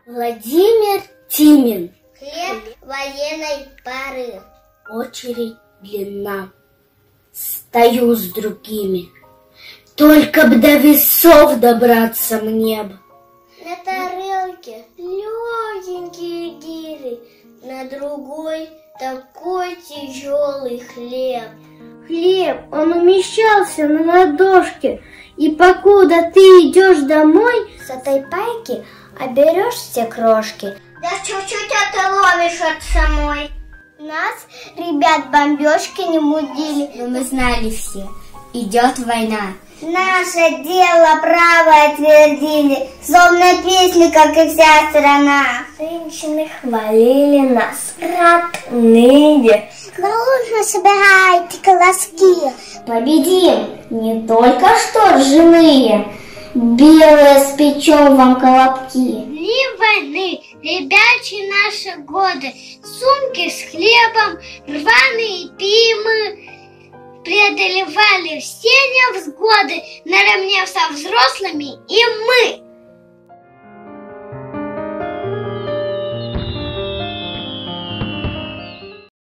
Владимир Тимин. Хлеб военной поры. Очередь длинна. Стою с другими. Только б до весов добраться мне б. На тарелке легенькие гири, на другой такой тяжелый хлеб. Хлеб, он умещался на ладошке, и покуда ты идешь домой, с этой пайки оберешь все крошки, да чуть-чуть отломишь от самой. Нас, ребят, бомбежки не мудили, но мы знали все, идет война. Наше дело правое твердили, словно песни, как и вся страна. Женщины хвалили нас, родные. Нужно собирайте колоски. Победим, не только что ржаные, белые спечем вам колобки. дни войны, ребячие наши годы, сумки с хлебом, рваные пимы, преодолевали все невзгоды наравне со взрослыми и мы.